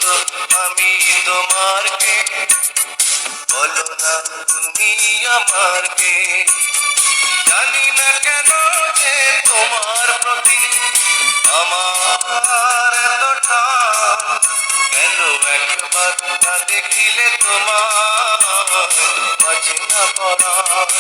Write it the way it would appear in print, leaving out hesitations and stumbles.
তো আমি তোমার কে, বলো না তুমি আমার কে। জানি না কেন যে তোমার প্রতি আমার এত টান, কেন একবার না দেখিলে তোমার বাঁচে না পরাণ।